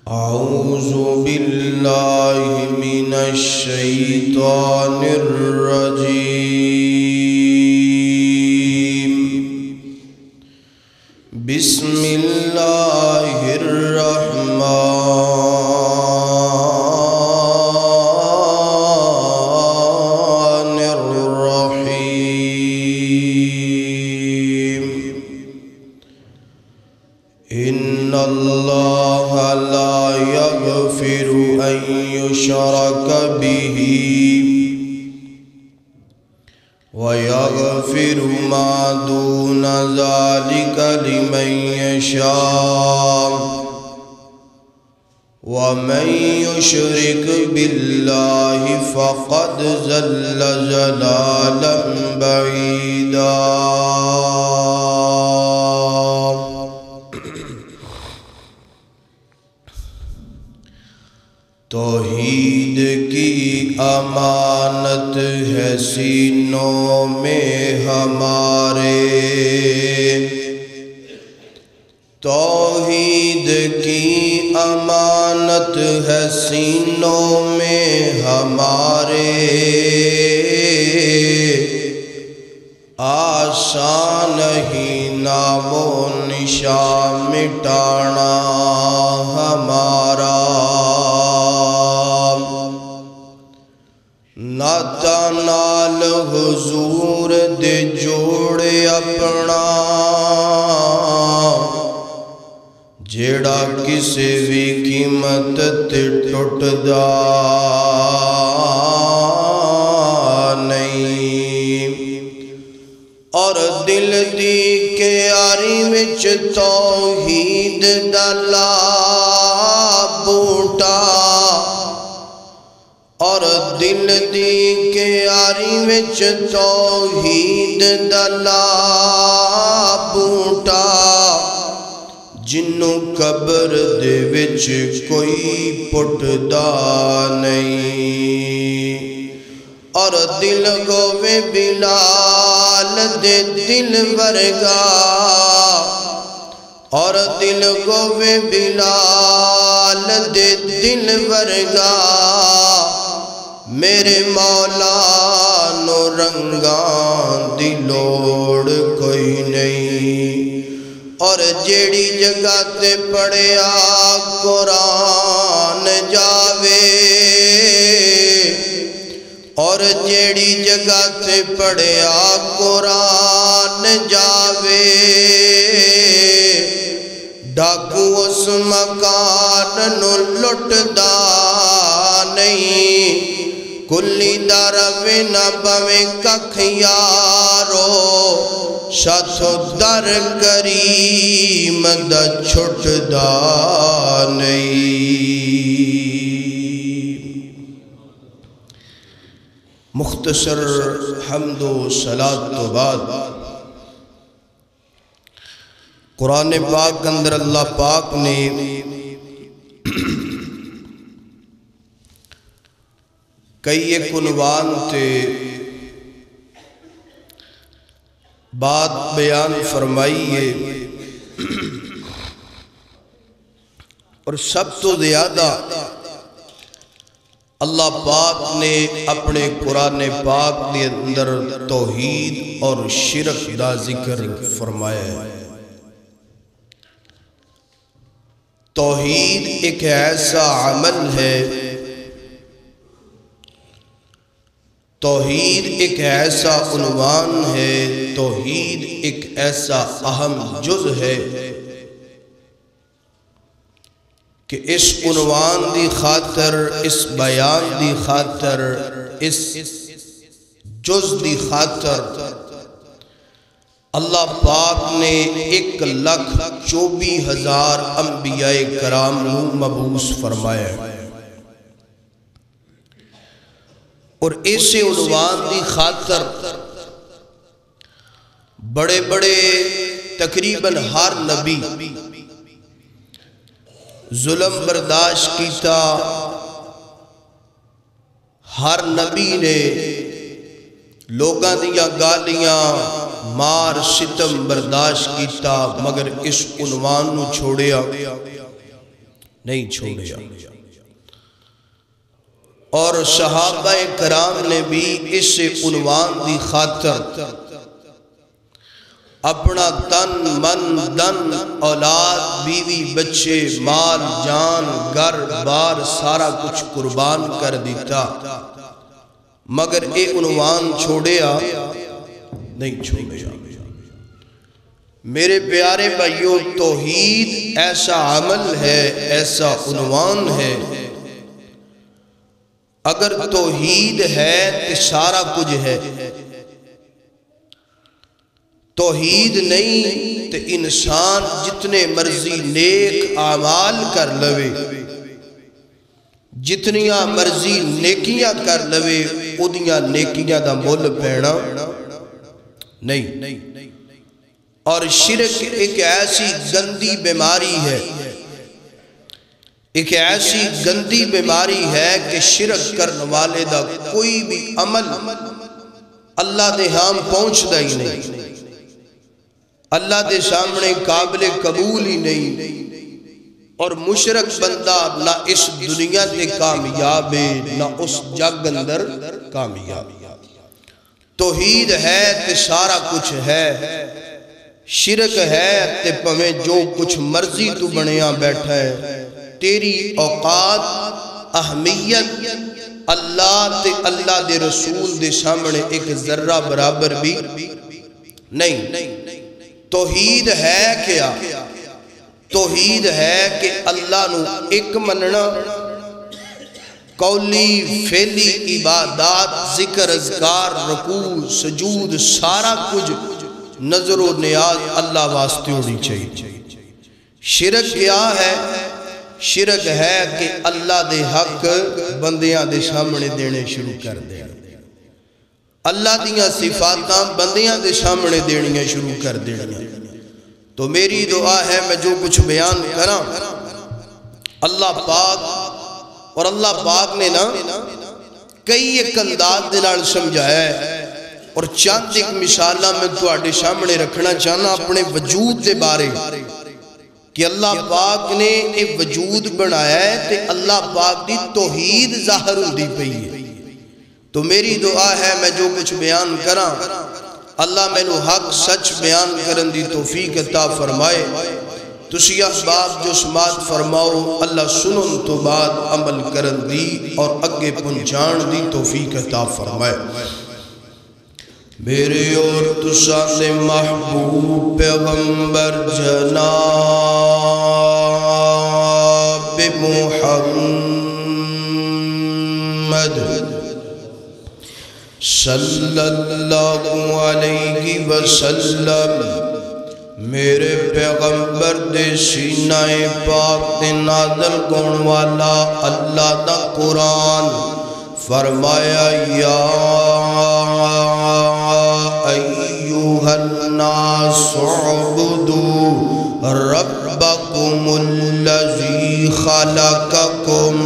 اعوذ باللہ من الشیطان الرجیم بسم اللہ الرحمن الرحیم ان اللہ لا يغفر ان يشرك به ويغفر ما دون ذلك لمن يشاء ومن يشرك بالله فقد ضل ضلالا بعيدا۔ توحید کی امانت ہے سینوں میں ہمارے، توحید کی امانت ہے سینوں میں ہمارے، آسان نہیں نام و نشان مٹانا ہمارا، ناتا نال حضور دے جوڑے اپنا، جیڑا کسی بھی قیمت تے ٹوٹدا نہیں، اور دل دی کیاری وچ توحید دا لا بوٹا، اور دل دی کیاری وچ توحید دا لا بوٹا، جنوں قبر دے وچ کوئی پٹدا نہیں، اور دل گوے بلال دے دل ورگا، اور دل گوے بلال دے دل ورگا، میرے مولا نو رنگاں دی لوڑ کوئی نہیں، اور جیڑی جگہ تے پڑھیا قرآن جاوے، اور جیڑی جگہ تے پڑھیا قرآن جاوے، ڈاکو اس مکان نو لٹدا نہیں، کلی دا روے نہ پویں ککھ یارو، ساتھو در کریم دا چھٹدا نہیں۔ مختصر حمد و صلاۃ تو بعد قرآن پاک اندر اللہ پاک نے کئی ایک عنوان تے بات بیان فرمائی ہے، اور سب تو زیادہ اللہ پاک نے اپنے قرآن پاک کے اندر توحید اور شرک دا ذکر فرمایا ہے۔ توحید ایک ایسا عمل ہے، توحید ایک ایسا عنوان ہے، توحید ایک ایسا اہم جز ہے کہ اس عنوان دی خاطر، اس بیان دی خاطر، اس جز دی خاطر اللہ پاک نے 1,24,000 انبیاء کرام مبعوث فرمایا ہے، اور ایسے عنوان دی خاطر بڑے بڑے تقریباً ہر نبی ظلم برداشت کیتا، ہر نبی نے لوگاں دیا گالیاں مار ستم برداشت کیتا، مگر اس عنوان نو چھوڑیا نہیں چھوڑیا۔ اور صحابہ کرام نے بھی اس عنوان دی خاطر اپنا تن من دن اولاد بیوی بچے مال جان گھر بار سارا کچھ قربان کر دیتا، مگر اے عنوان چھوڑیا نہیں چھوڑیا۔ میرے پیارے بھائیو، توحید ایسا عمل ہے، ایسا عنوان ہے، اگر توحید ہے تو سارا کچھ ہے، توحید نہیں تو انسان جتنے مرضی نیک اعمال کر لوے، جتنیاں مرضی نیکیاں کر لوے، اودیاں نیکیاں دا مول پینا نہیں۔ اور شرک ایک ایسی گندی بیماری ہے، ایک ایسی گندی بیماری ہے کہ شرک کرنے والے دا کوئی بھی عمل اللہ دے ہاں پہنچدا ہی نہیں، اللہ دے سامنے قابل قبول ہی نہیں، اور مشرک بندہ نہ اس دنیا تے کامیاب ہے نہ اس جگ اندر کامیاب۔ توحید ہے تے سارا کچھ ہے، شرک ہے تے پویں جو کچھ مرضی تو بنیا بیٹھا ہے، تیری اوقات اہمیت اللہ تے اللہ دے رسول دے سامنے ایک ذرہ برابر بھی نہیں۔ توحید ہے کیا؟ توحید ہے کہ اللہ نو ایک مننا، قولی فعلی عبادات ذکر اذکار رکوع سجود سارا کچھ نظر و نیاز اللہ واسطے ہونی چاہیے۔ شرک کیا ہے؟ شرک ہے کہ اللہ دے حق بندیاں دے سامنے دینے شروع کر دے، اللہ دیاں صفاتاں بندیاں دے سامنے دینیاں شروع کر دینیاں۔ تو میری دعا ہے میں جو کچھ بیان کراں اللہ پاک، اور اللہ پاک نے نا کئی ایک انداز دے نال سمجھایا ہے، اور چند ایک مثالاں میں تواڈے سامنے رکھنا چاہنا اپنے وجود دے بارے کہ اللہ پاک نے ایک وجود بنایا ہے تے اللہ پاک دی توحید ظاہر ہوندی پئی ہے۔ تو میری دعا ہے میں جو کچھ بیان کراں اللہ مینوں حق سچ بیان کرن دی توفیق عطا فرمائے۔ تسی احباب جو سماعت فرماؤ، اللہ سنن تو بعد عمل کرن دی اور اگے پہنچان دی توفیق عطا فرمائے۔ میرے اور تساں دے محبوب پیغمبر جناب محمد صلی اللہ علیہ وسلم، میرے پیغمبر دے سینہ پاک دے نازل کون والا اللہ دا قرآن فرمایا، یا ایوہا الناس اعبدوا ربکم الذی خلقکم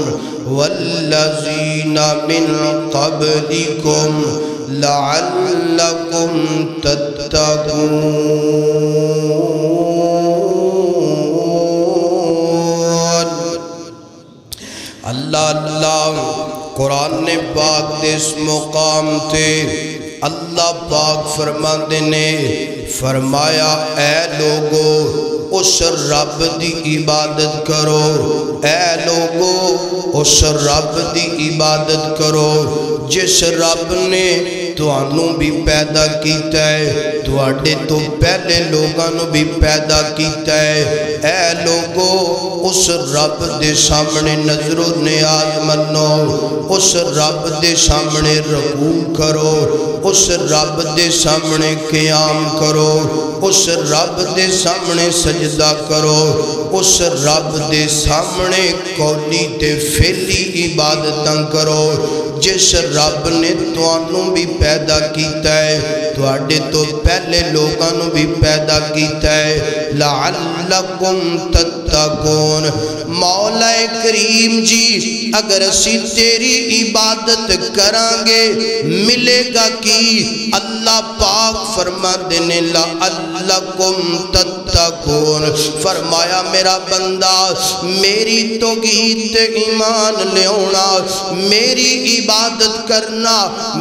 والذین من قبلکم لعلکم تتقون۔ اللہ قرآن نے پاک دے اس مقام تے اللہ پاک فرماندے نے فرمایا، اے لوگو اس رب دی عبادت کرو، اے لوگو اس رب دی عبادت کرو جس رب نے تانوں بھی پیدا کیتا ہے، تواڈے تو پہلے لوگاں بھی پیدا کیتا ہے۔ اے لوگو اس رب دے سامنے نظر و نیاز منو، اس رب دے سامنے رکوع کرو، اس رب دے سامنے قیام کرو، اس رب دے سامنے سجدہ کرو، اس رب دے سامنے قولی تے فعلی عبادتاں کرو جس رب نے تانوں بھی پیدا کیتا ہے، تواڈے تو پہلے لوگاں بھی پیدا کیتا ہے، لعلکم تتقون۔ تتقون۔ مولا کریم جی اگر اسی تیری عبادت کرانگے ملے گا کی؟ اللہ پاک فرما دینے لعلکم تتقون، فرمایا میرا بندہ میری توحید تے ایمان لے ہونا، میری عبادت کرنا،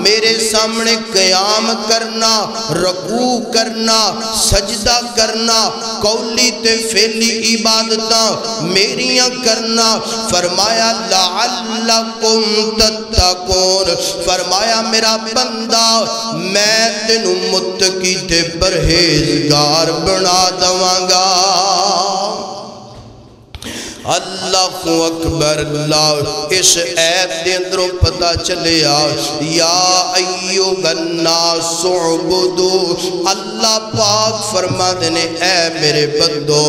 میرے سامنے قیام کرنا، رکوع کرنا، سجدہ کرنا، قولی تے فعلی عبادتاں میریاں کرنا، فرمایا لعلکم تتقون، فرمایا میرا بندہ میں تینو متقی تے پرہیزگار بنا دوانگا۔ اللہ اکبر، اللہ اس ایت دے اندروں پتہ چلیا یا ایوہ الناس اعبدو، اللہ پاک فرما دینے اے میرے بندو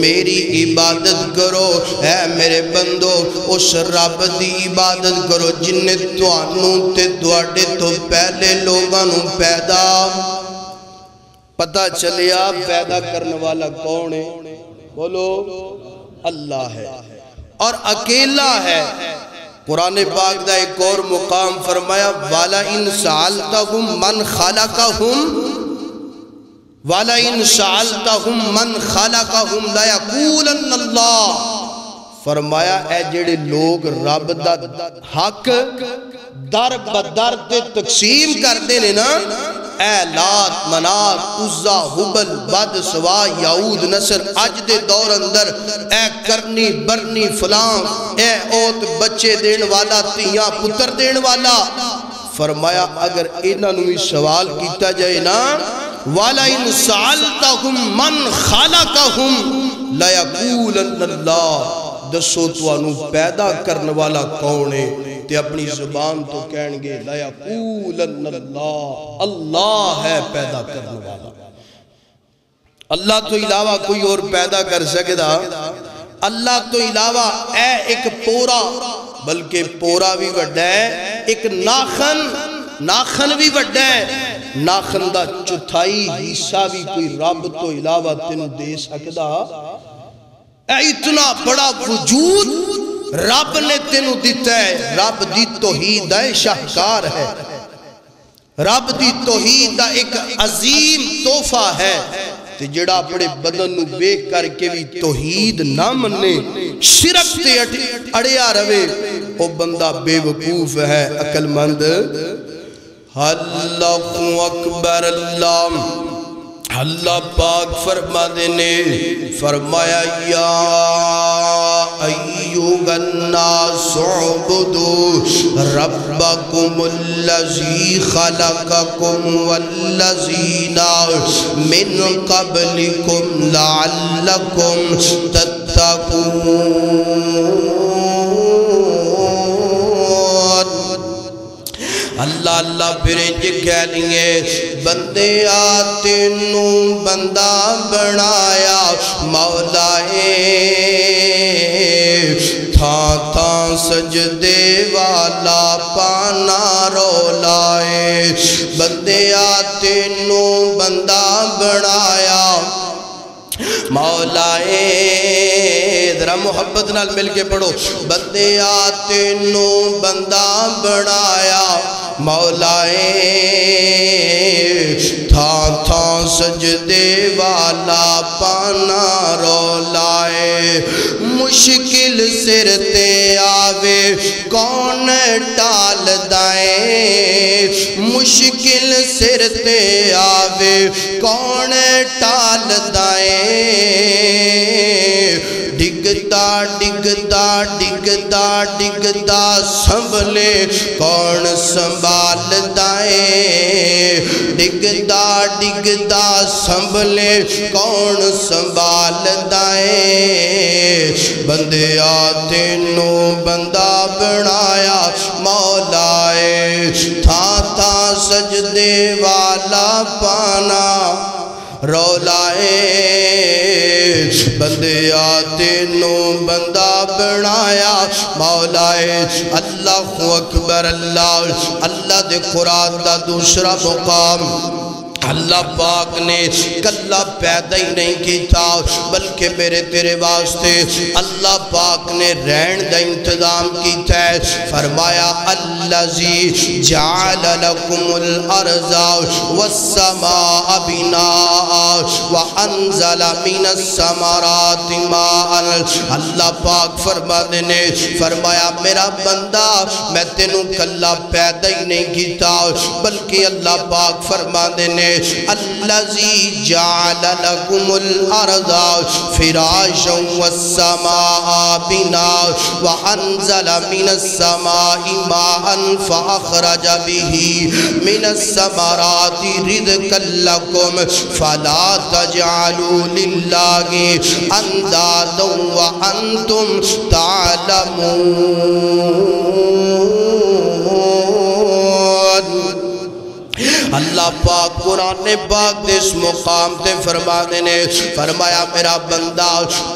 میری عبادت کرو، اے میرے بندو اس رب دی عبادت کرو جن نے توانوں تے دوڑے تو پہلے لوگانوں پیدا۔ پتہ چلیا پیدا کرنے والا کون ہے؟ بولو اللہ ہے اور اکیلا ہے۔ قرآن پاک دا ایک اور مقام فرمایا وَلَئِن سَأَلْتَهُمْ مَنْ خَلَقَهُمْ وَلَئِن سَأَلْتَهُمْ مَنْ خَلَقَهُمْ لَيَقُولَنَّ اللَّهُ، فرمایا اے جڑے لوگ رب دا حق در بدر تے تقسیم کر دینے نا، اے لات منات عزا حبل بد سوا یعود نصر اج دے دور اندر، اے کرنی برنی فلان، اے اوت بچے دین والا تیاں پتر دین والا، فرمایا اگر انہاں نوی سوال کیتا جائے نا وَلَئِن سَأَلْتَهُمْ مَنْ خَلَقَهُمْ لَيَقُولَنَّ اللَّهُ، دسو توانو پیدا کرنے والا کون ہے؟ تے اپنی زبان تو کہیں گے لَيَقُولَنَّ اللَّهُ، اللہ ہے پیدا کرنے والا۔ اللہ تو علاوہ کوئی اور پیدا کر سکتا؟ اللہ تو علاوہ اے ایک پورا، بلکہ پورا بھی وڈا ہے، ایک ناخن بھی وڈا ہے، ناخن دا چوتھائی حصہ بھی کوئی رب تو علاوہ تینوں دے سکتا؟ اے اتنا بڑا وجود رب نے تینوں دیتا ہے، رب دی توحید ہے شاہکار ہے، رب دی توحید دا ایک عظیم تحفہ ہے، تے جڑا اپنے بدن نو بے کر کے بھی توحید نہ مننے، شرک تے اڑیا روے، او بندہ بے وقوف ہے، عقل مند۔ اللہ اکبر، اللہ پاک فرما دینے فرمایا یا ایوہ الناس اعبدوا ربکم الذی خلقکم والذین من قبلکم لعلکم تتقون۔ اللہ اللہ پھرنج کہہ لیے بندے تینوں بندہ بنایا مولائے، تھاں تھاں سجدے والا پانا رولائے، بندے تینوں بندہ بنایا مولائے، ذرا محبت نال مل کے پڑھو، بندے تینوں بندہ بنایا مولائے، تھاں تھاں سجدے والا پانا رولائے، مشکل سر تے آوے کون ٹال دائیں، مشکل سر تے آوے کون ٹال دائیں، ڈگتا ڈگتا ڈگتا ڈگتا سنبھلے کون سنبھال دائیں، ڈگتا ڈگتا سنبھلے کون سنبھال دائیں، بندے تینوں بندہ بنایا مولائے، تھاں تھاں سجدے والا پانا رولائے، بندے تینوں بندہ بنایا مولائے۔ اللہ اکبر، اللہ دے قرآن دا دوسرا مقام اللہ پاک نے کلہ پیدا ہی نہیں کیتا بلکہ میرے تیرے واسطے اللہ پاک نے رہن دا انتظام کیتا ہے فرمایا الذی جعل لکم الارض والسماء بناء وانزل من الثمرات ماء اللہ پاک فرمایا میرا بندہ میں تینوں کلہ پیدا ہی نہیں کیتا بلکہ اللہ پاک فرما دینے الذی جعل لکم الارض فراشا والسماء بناء وانزل من السماء ماء فاخرج به من الثمرات رزقا لکم فلا تجعلوا للہ اندادا وانتم تعلمون اللہ پاک قرآن پاک دے اس مقام تے فرما دینے فرمایا میرا بندہ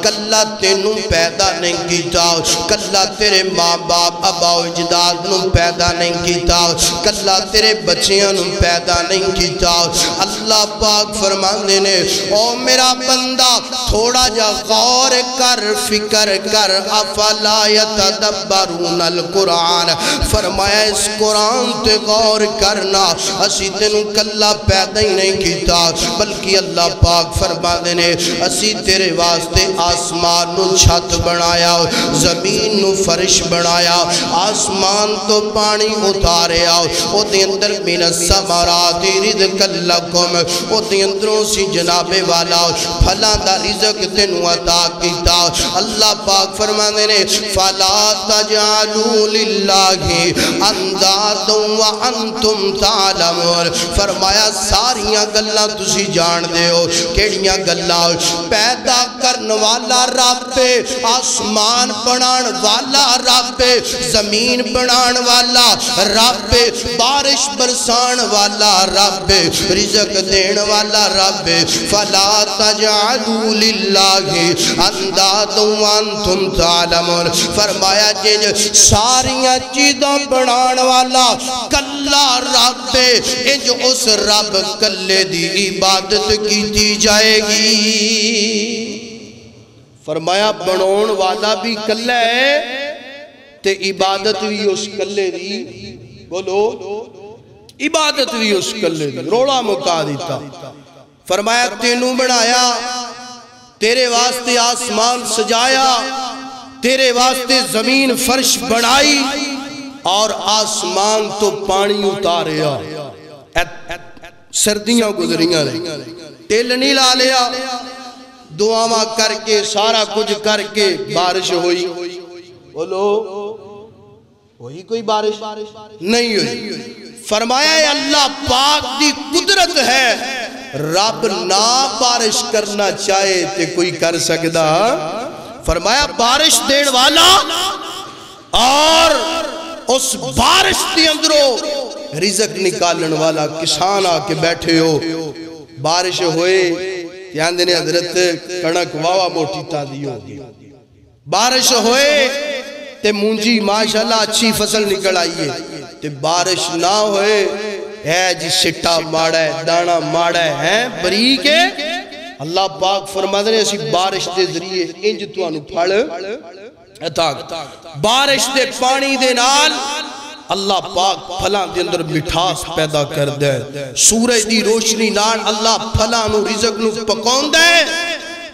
کلہ تینوں پیدا نہیں کیتا کلہ تیرے ماں باپ ابا و اجداد نوں پیدا نہیں کیتا کلہ تیرے بچیاں نوں پیدا نہیں کیتا اللہ پاک فرما دینے او میرا بندہ تھوڑا جا غور کر فکر کر افلا یتدبرون القرآن فرمایا اس قرآن تے غور کرنا اسی تینوں کلہ پیدا ہی نہیں کیتا بلکہ اللہ پاک فرما دینے اسی تیرے واسطے آسمان نو چھت بنایا زمین نو فرش بنایا آسمان تو پانی اتارے آؤ او دے اندر من الثمرات رزقا لکم او دے اندروں سی جناب والا پھلاں دا رزق تینوں عطا کیتا اللہ پاک فرما دینے فلا تجعلوا للہ اندادا وانتم تعلمون فرمایا ساریاں گلاں تسی جان دے ہو کیڑیاں گلاں پیدا کرن والا رب آسمان بنان والا رب زمین بنان والا رب بارش برسان والا رب رزق دین والا رب فلا تجعلوا للہ اندادا وانتم تعلمون فرمایا جن ساریاں چیزاں بنان والا کلا رب انج اس رب کلے دی عبادت کی جائے گی فرمایا بنون والا بھی کلہ ہے تے عبادت بھی اس کلے دی بولو عبادت بھی اس کلے دی روڑا مکا دیتا فرمایا تینوں بنایا تیرے واسطے آسمان سجایا تیرے واسطے زمین فرش بنائی اور آسمان تو پانی اتاریا سردیاں گزریاں رہی ٹیل نہیں لا لیا دعاواں کر کے سارا کچھ کر کے بارش ہوئی بولو ہوئی کوئی بارش نہیں ہوئی فرمایا اے اللہ پاک دی قدرت ہے رب نہ بارش کرنا چاہے تے کوئی کر سکدا فرمایا بارش دین والا اور اس بارش دی اندروں رزق نکالن والا کسان آ کے بیٹھے ہو بارش ہوئے یہاں دینے حضرت کنک واوا موٹی تازی ہوگی بارش ہوئے تے مونجی ماشاءاللہ اچھی فصل نکل آئیے تے بارش نہ ہوئے ہے جی سٹا ماڑا ہے دانا ماڑا ہے بریک ہے اللہ پاک فرما دے اسی بارش دے ذریعے انج تو انو پھڑ بارش دے پانی دے نال اللہ پاک پھلاں دے اندر مٹھاس پیدا کر دے سورج دی روشنی نال اللہ پھلاں نو رزق نو پکون دے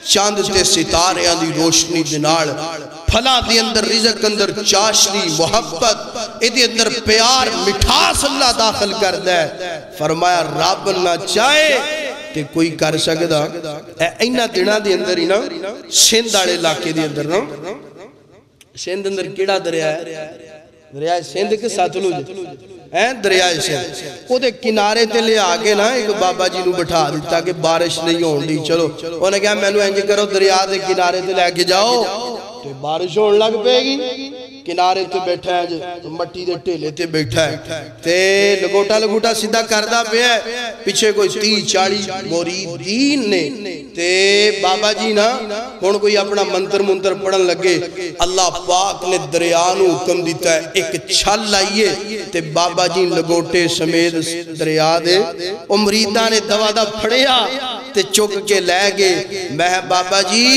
چاند تے ستاریاں دی روشنی دے نال پھلاں دے اندر رزق اندر چاشنی محبت ایدے اندر پیار مٹھاس اللہ داخل کر دے فرمایا رب نہ چاہے تے کوئی کر سکدا اینا دنہ دے اندر ہی نا سندھ آڑے علاقے دے اندر نا سندھ اندر کیڑا دریا ہے دریائے سندھ کے ساتلوج دریائے سندھ او دے کنارے تے لے آگے نا ایک بابا جی نو بٹھا دیتا کہ بارش نہیں ہون دی چلو انہوں نے کہا میں نو انج کرو دریا دے کنارے تے لے کے جاؤ تو بارش ہون لگ پے گی کنارے تے بیٹھا ہے مٹی دے ٹھیلے تے بیٹھا ہے تے لگوٹا سیدھا کردہ پہ ہے پیچھے کوئی 30-40 موریدین نے تے بابا جی نا کون کوئی اپنا منتر پڑھن لگے اللہ پاک نے دریانو حکم دیتا ہے ایک چھل آئیے تے بابا جی لگوٹے سمیت دریا دے مریداں نے دوا پھڑیا تے چک کے لے گے میں بابا جی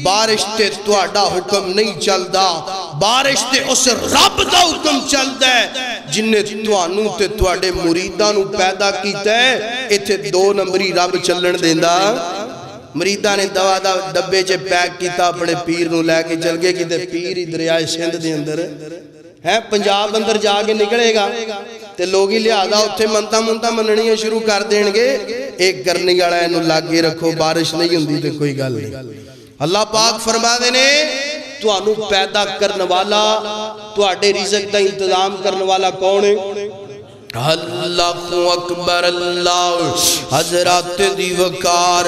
بارش تے تواڈا حکم نہیں چلدا بارش تے اس رب دا حکم چلدا ہے جن نے توانوں تے تواڈے مریداں نو پیدا کیتا ہے ایتھے 2 نمبری رب چلن دیندا مریداں نے دوا دا ڈبے چ پیک کیتا اپنے پیر نو لے کے چل گئے کیتے پیر ہی دریائے سندھ دے اندر ہے پنجاب اندر جا کے نکلے گا تے لوگی لہذا اتھے منتا مننیاں شروع کر دیں گے ایک کرنی گاڑا ہے انہوں لاگے رکھو بارش نہیں ہوندی تے کوئی گل نہیں اللہ پاک فرما دینے تو انہوں پیدا کرنے والا تو آڑے رزق دا انتظام کرنے والا کون ہے اللہ اکبر اللہ حضرات دیوکار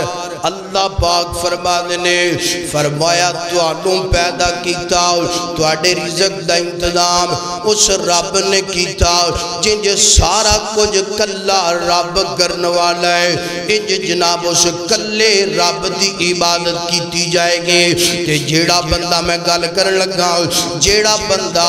اللہ پاک فرما دینے فرمایا تو انہوں پیدا کیتا تو آڑے رزق دا انتظام اس رب نے کیتا جنج سارا کچھ کلا رب کرنے والا ہے انج جناب اس کلے رب دی عبادت کیتی جائے گے تے جیڑا بندہ میں گل کرن لگا جیڑا بندہ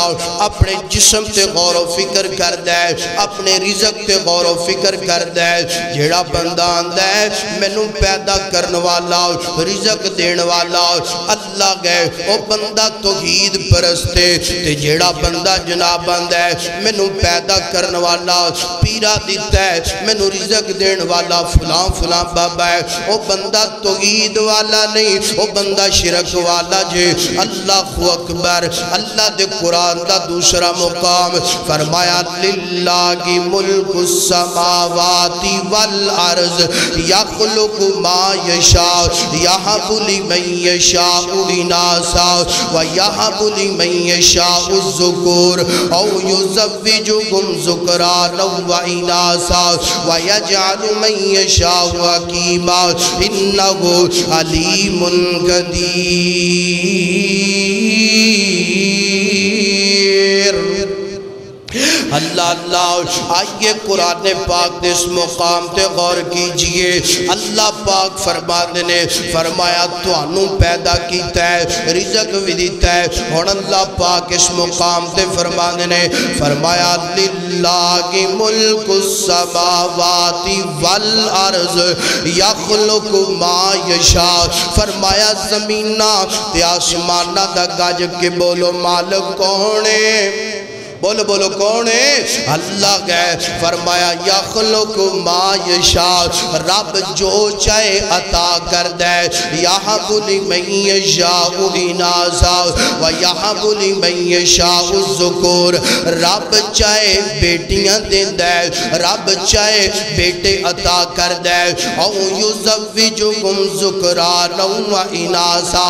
اپنے جسم تے غور و فکر کر دے اپنے رزق تے غور و فکر کر دے جیڑا بندہ آندہ ہے میں نو پیدا کرنے والا رزق دین والا اللہ گئے وہ بندہ توحید پرستے تے جیڑا بندہ جناب آندہ ہے میں نو پیدا کرنے والا پیرا دیتا ہے میں نو رزق دین والا فلاں بابا ہے وہ بندہ توحید والا نہیں وہ بندہ شرک والا جے اللہ اکبر اللہ دے قرآن دا دوسرا مقام فرمایا للہ کی ملک السماوات والارض یخلق ما یشاء یہب لمن یشاء اناسا ویہب لمن یشاء الذکور او یزوجکم ذکرانا واناسا ویجعل من یشاء حکیما انہ علیم قدیر اللہ آئیے قرآن پاک دے اس مقام تے غور کیجئے اللہ پاک فرمانے فرمایا تو انہوں پیدا کیتا ہے رزق بھی دیتا ہے اور اللہ پاک اس مقام تے فرمانے فرمایا للہ کی ملک السماوات والارض یخلق ما یشاء فرمایا زمینہ تے آسمانہ دا گاج کے بولو مالک کونے بولو کون ہے اللہ گئے فرمایا یخلق ما یشاء رب جو چاہے عطا کر دے یہب لمن یشاء اناسا ویہب لمن یشاء الذکور رب چاہے بیٹیاں دین دے رب چاہے بیٹے عطا کر دے او یزوجکم ذکرانا واناسا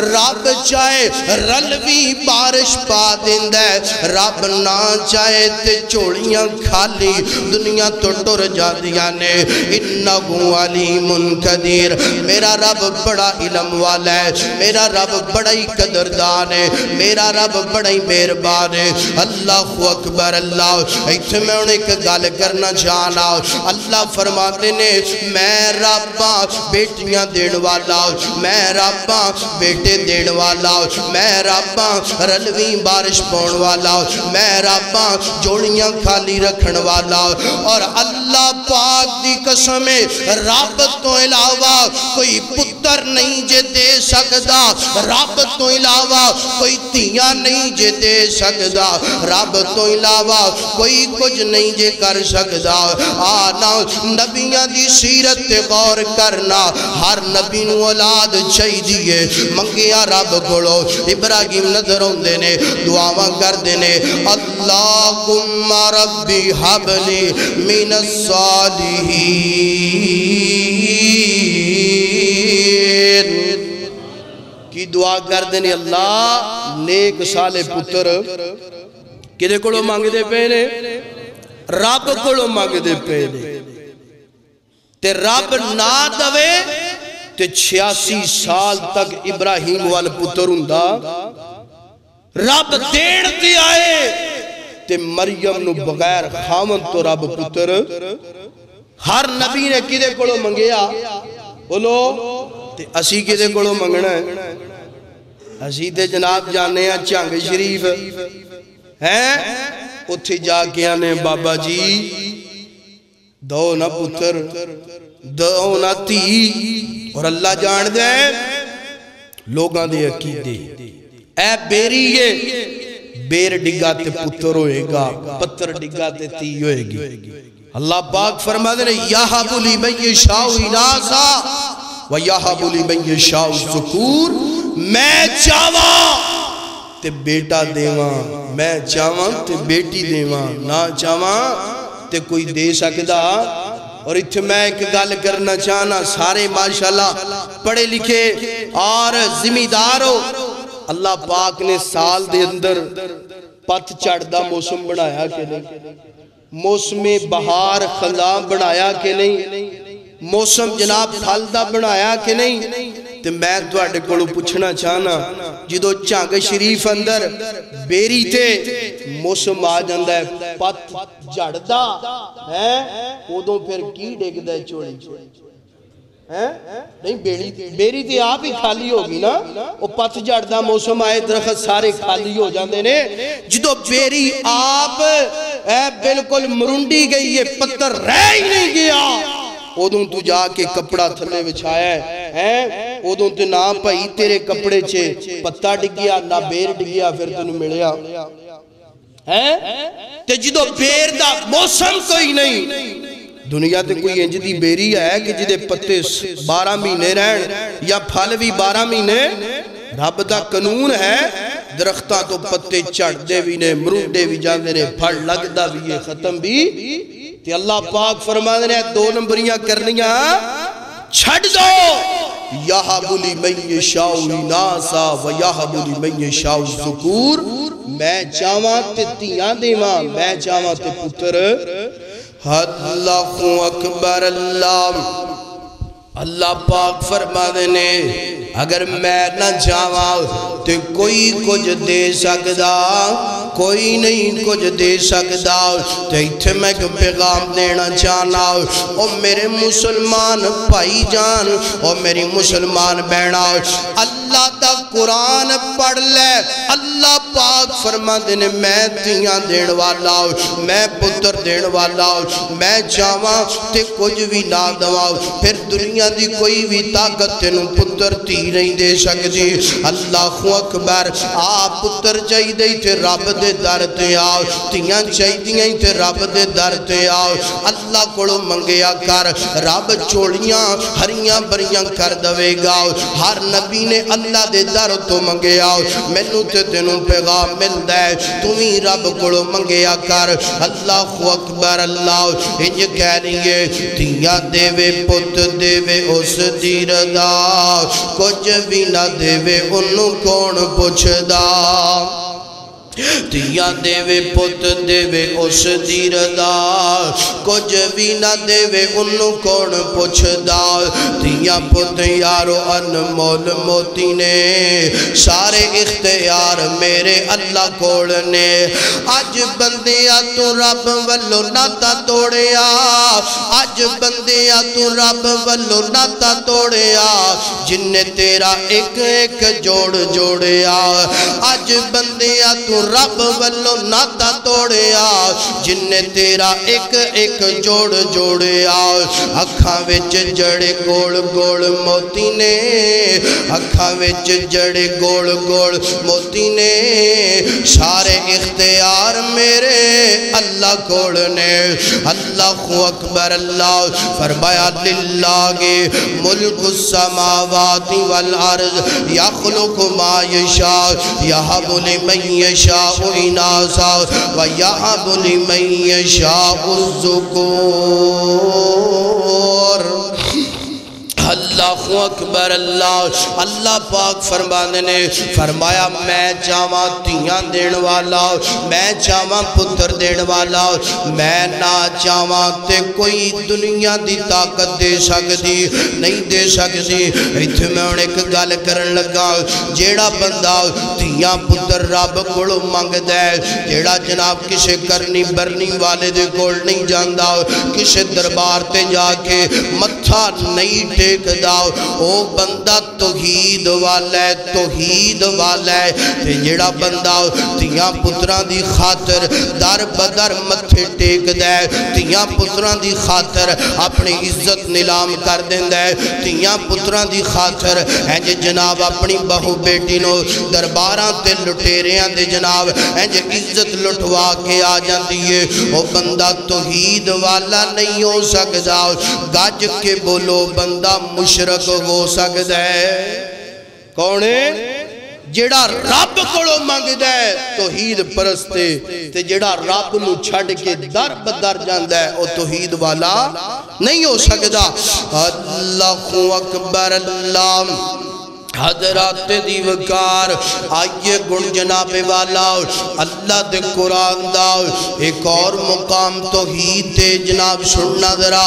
رب چاہے رلوی بارش پا دین دے رب نہ چاہے تے چوڑیاں کھالی دنیا تو ٹر جاندیاں نے انہو علیم قدیر میرا رب بڑا علم والا ہے میرا رب بڑا ہی قدردان ہے میرا رب بڑا ہی مہربان ہے اللہ اکبر اللہ ایتھے میں انہیں ایک گل کرنا چاہنا اللہ فرماتے نے میں رباں بیٹیاں دین والا میں رباں بیٹے دین والا میں رباں رلوی بارش پون والا میں رباں جوڑیاں خالی رکھن والا اور اللہ پاک دی قسم رب تو علاوہ کوئی پتر نہیں جے دے سکدا رب تو علاوہ کوئی تیاں نہیں جے دے سکدا رب تو علاوہ کوئی کچھ نہیں جے کر سکدا آنا نبیاں دی سیرت غور کرنا ہر نبی نو اولاد چاہی دیئے منگیا رب گھڑو ابراہیم نظروں دینے دعاواں کر دینے اللہم ربی حبلی من الصالحین کی دعا کر دینے اللہ نیک سالے پتر کدے کڑو مانگ دے پینے رب کڑو مانگ دے پینے تے رب نہ دوے تے 86 سال تک ابراہیم وال پتر ہوندا رب دین تے آئے تے مریم نو بغیر خامن تو رب پتر ہر نبی نے کدے کولو منگیا بولو تے اسی کدے کولو منگنا ہے اسی تے جناب جانے ہیں چنگ شریف ہیں اتھے جا کے آنے بابا جی دو نہ پتر دو نہ تی اور اللہ جان دے لوگاں دے عقیدے اے بیری یہ بیر ڈگا تے پتر ہوئے گا پتر ڈگا تے تی ہوئے گی اللہ پاک فرما دے یَحَبُ لِمَن یَشَاءُ اِنَاثًا وَیَحَبُ لِمَن یَشَاءُ الذُّکُورَ میں چاہواں تے بیٹا دیواں میں چاہواں تے بیٹی دیواں نہ چاہواں تے کوئی دے سکدا اور اتھے میں ایک گل کرنا چاہنا سارے ماشاءاللہ پڑھے لکھے اور ذمہ دار ہو اللہ پاک نے سال دے اندر پت چڑھ دا موسم بنایا کہ نہیں موسم بہار خزاں بنایا کہ نہیں موسم جناب پھل دا بنایا کہ نہیں تے میں تواڈے کولوں پوچھنا چاہنا جدو چنگ شریف اندر بیری تے موسم آ جاندا ہے پت جھڑدا ہے اودوں پھر کی ڈگدا ہے چوڑی نہیں بیری تے آپ ہی خالی ہوگی نا وہ پت جھڑدا موسم آئے درخت سارے خالی ہو جاندے نے جدو بیری آپ بالکل مرنڈی گئی ہے پتر رہ ہی نہیں گیا اودوں تو جا کے کپڑا تھلے بچھایا ہے اودوں تو نہ پئی تیرے کپڑے چھے پتہ ڈگیا نہ بیر ڈگیا پھر تنو ملیا تے جدو بیر دا موسم کوئی نہیں دنیا تے کوئی انجدی بیری ہے کہ جدے پتے 12 مہینے رہن یا پھل بھی 12 مہینے رب دا قانون ہے درختہ تو پتے چڑھ دے بھی نے مرونڈے بھی جاندے نے پھل لگ دا بھی یہ ختم بھی تے اللہ پاک فرما دے نے 2 نمبریاں کرنیاں چھڑ دو یَحَبُ لِمَن یَشَاءُ اِنَاثًا وَیَحَبُ لِمَن یَشَاءُ الذُّکُورَ میں چاہواں تے تیاں دیواں میں چاہواں تے پتر اللہ اکبر اللہ پاک فرما دینے اگر میں نہ چاہواں تو کوئی کچھ دے سکدا کوئی نہیں کچھ دے سکدا تو اتھے میں کو پیغام دینا چاہنا او میرے مسلمان بھائی جان او میری مسلمان بہنا اللہ دا قرآن پڑھ لے اللہ پاک فرما دینے میں تیاں دین والا میں پتر دین والا میں چاہواں تے کچھ بھی نہ دوا پھر دنیا دی کوئی بھی طاقت تینوں پتر تی نہیں دے سکتی اللہ اکبر آپ پتر چاہی دے تے رب دے در تے آؤ تیاں چاہی دیں تے رب دے در تے آؤ اللہ کوڑو منگیا کر رب چوڑیاں ہریاں بریاں کر دوے گا ہر نبی نے اللہ دے در تو منگیا مینوں تے تینوں پیغام مل دے تمہیں رب کوڑو منگیا کر اللہ اکبر اللہ انج کہہ رہیے تیاں دے وے پت دے وے اس دیر دا کچھ بھی نہ دے وے انہوں کون پوچھ دا تیاں دے وے پت دے وے اس دیر دا کچھ بھی نہ دے وے انہوں کون پوچھ دا تیاں پت یارو انمول موتی نے سارے اختیار میرے اللہ کوڑنے آج بندیا تو رب والو ناتا توڑیا آج بندیا تو رب والو ناتا توڑیا جن نے تیرا ایک ایک جوڑ جوڑیا آج بندیا تو رب والو ناتا توڑیا جن نے تیرا ایک ایک جوڑ جوڑیا اکھاں وچ جڑے گول گول موتی نے اکھاں وچ جڑے گول گول موتی نے سارے اختیار میرے اللہ کوڑنے اللہ اکبر اللہ فرمایا للہ ملک السماوات والارض یخلق ما یشاء یہب لمن یشاء اناثا ویہب لمن یشاء الذکور اللہ اکبر اللہ اللہ پاک فرمانے نے فرمایا میں چاہواں تیاں دین والا میں چاہواں پتر دین والا میں نہ چاہواں تے کوئی دنیا دی طاقت دے سکتی نہیں دے سکتی ایتھے میں ایک گل کرن لگا جیڑا بندہ تیاں پتر رب کولوں منگدا ہے جیڑا جناب کسے کرنی برنی والے دے کول نہیں جاندا کسے دربار تے جا کے متھا نہیں ٹیک داؤ او بندہ توحید والا ہے توحید والا ہے تے جڑا بندہ تیاں پتران دی خاطر در بدر متھے ٹیک دے تیاں پتران دی خاطر اپنی عزت نیلام کر دیندہ ہے تیاں پتران دی خاطر انج جناب اپنی بہو بیٹی نو درباراں تے لٹیریاں دے جناب انج عزت لٹوا کے آ جاندی ہے او بندہ توحید والا نہیں ہو سکتا گج کے بولو بندہ مشرک ہو سکتا ہے کون ہے جیڑا رب کولوں منگدا ہے توحید پرستے تے جیڑا رب نو چھڈ کے در بدر جاندا ہے او توحید والا نہیں ہو سکدا اللہ اکبر اللہ حضرات دیوکار آئیے گن جناب والا اللہ دے قرآن دا ایک اور مقام توحید تے جناب سننا ذرا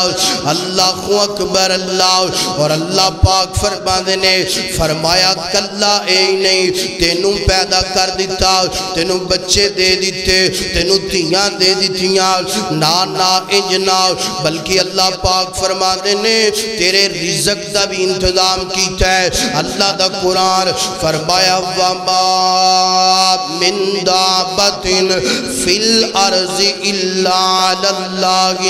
اللہ اکبر اللہ اور اللہ پاک فرمانے نے فرمایا کلا اے نہیں تینوں پیدا کر دیتا تینوں بچے دے دیتے تینوں تیاں دے دیتیاں نا انجنا بلکہ اللہ پاک فرمانے نے تیرے رزق دا بھی انتظام کیتا ہے اللہ دا قرآن فرمایا وَمَا مِن دَابَّةٍ فِي الْأَرْضِ إِلَّا عَلَى اللَّهِ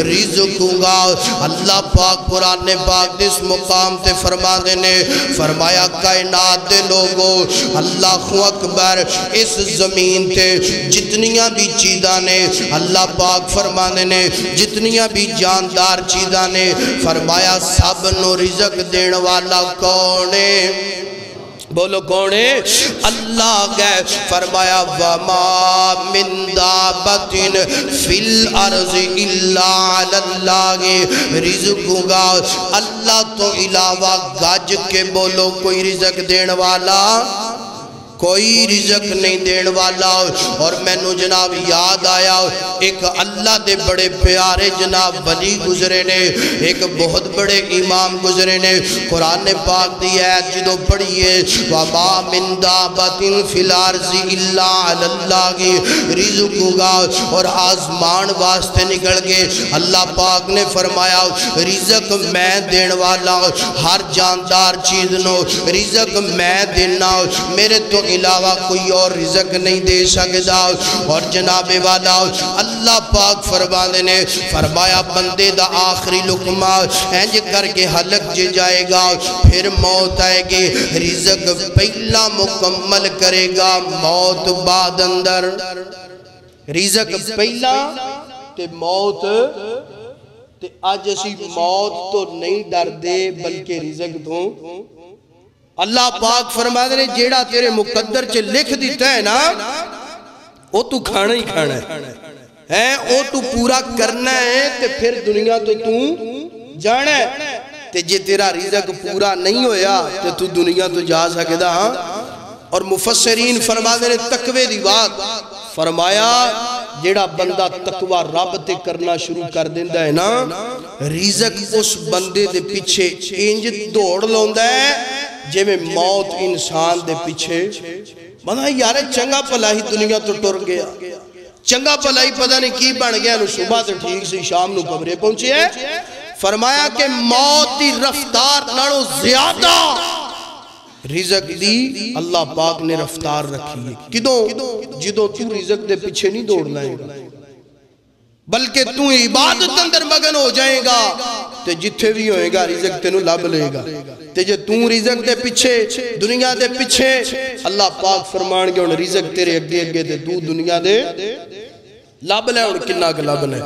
رِزْقُهَا اللہ پاک قرآن پاک اس مقام تے فرما دینے فرمایا کائنات دے لوگوں اللہ اکبر اس زمین تے جتنیاں بھی چیزاں نے اللہ پاک فرما دینے جتنیاں بھی جاندار چیزاں نے فرمایا سب نو رزق دین والا کونے بولو کونے اللہ گئے فرمایا وَمَا مِن دَابَّةٍ فِي الْأَرْضِ إِلَّا عَلَى اللَّهِ رِزْقُهَا اللہ تو علاوہ گج کے بولو کوئی رزق دین والا کوئی رزق نہیں دین والا اور میں نو جناب یاد آیا ایک اللہ دے بڑے پیارے جناب ولی گزرے نے ایک بہت بڑے امام گزرے نے قرآن پاک دی آیت جدو پڑھئے وَمَا مِن دَابَّةٍ فِي الْأَرْضِ إِلَّا عَلَى اللَّهِ رِزْقُهَا اور آزمان واسطے نکل گئے اللہ پاک نے فرمایا رزق میں دین والا ہر جاندار چیز نو رزق میں دینا میرے تو علاوہ کوئی اور رزق نہیں دے سکتا اور جناب والا اللہ پاک فرمانے نے فرمایا بندے دا آخری لقمہ انج کر کے حلق جے جائے گا پھر موت آئے گی رزق پہلا مکمل کرے گا موت بعد اندر رزق پہلا تے موت تے آج اسی موت تو نہیں ڈر دے بلکہ رزق تو اللہ پاک فرما دے جیڑا تیرے مقدر چے لکھ دیتا ہے نا وہ تو کھانا ہی کھانا ہے وہ تو پورا کرنا ہے تے پھر دنیا تو جانا ہے تے جے تیرا رزق پورا نہیں ہویا تے تو دنیا تو جا سکتا اور مفسرین فرما دے تقوی دی بات فرمایا جیڑا بندہ تقوی رب تے کرنا شروع کر دیندہ ہے نا رزق اس بندے دے پیچھے انج دوڑ لوندا ہے جے میں موت انسان دے پیچھے بنا یار چنگا پلاہی دنیا تو ٹر گیا چنگا پلاہی پتہ نہیں کی بن گیا نو صبح تے ٹھیک سے شام نو قبرے پہنچے ہے فرمایا کہ موت دی رفتار نڑو زیادہ رزق دی اللہ پاک نے رفتار رکھی ہے کدوں جدوں تو رزق دے پیچھے نہیں دوڑنا ہے بلکہ تو عبادت اندر مگن ہو جائے گا تے جتھے بھی ہوئے گا رزق تینوں لب لے گا تے جے تو رزق دے پیچھے دنیا دے پیچھے اللہ پاک فرمان گے ان رزق تیرے اگے اگے تے تو دنیا دے لب لے ان کنہ کے لب لے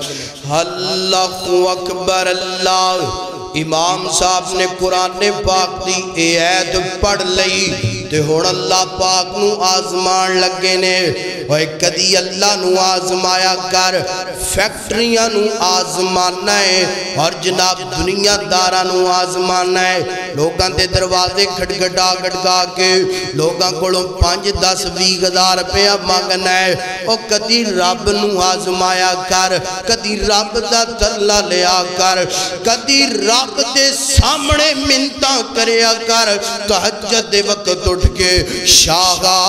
اللہ اکبر اللہ امام صاحب نے قرآن پاک دی ایت پڑھ لئی تے ہون اللہ پاک نو آزمان لگے نے اوے کدی اللہ نو آزمایا کر فیکٹریاں نو آزمانا ہے اور جناب دنیا دارا نو آزمانا ہے لوگاں دے دروازے کھڑگڑا گڑگا کے لوگاں کولوں 5-10-20 روپیہ مانگنا ہے او کدی رب نو آزمایا کر کدی رب دا ترلا لیا کر کدی رب دے سامنے منتاں کریا کر تہجد دے وقت اٹھ کے شاہا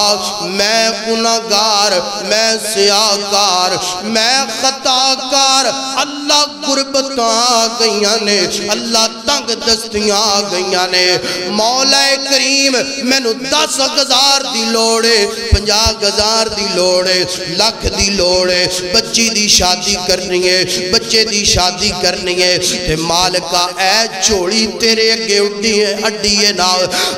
میں گناہگار میں سیاہکار میں خطاکار اللہ غربتاں آ گئیاں نے اللہ تنگ دستیاں آ گئیاں نے مولا کریم میں نو 10,000 دی لوڑے 50,000 دی لوڑے لاکھ دی لوڑے بچی دی شادی کرنی ہے بچے دی شادی کرنی ہے تے مالکہ اے چوڑی تیرے اگے اڈی ہے نا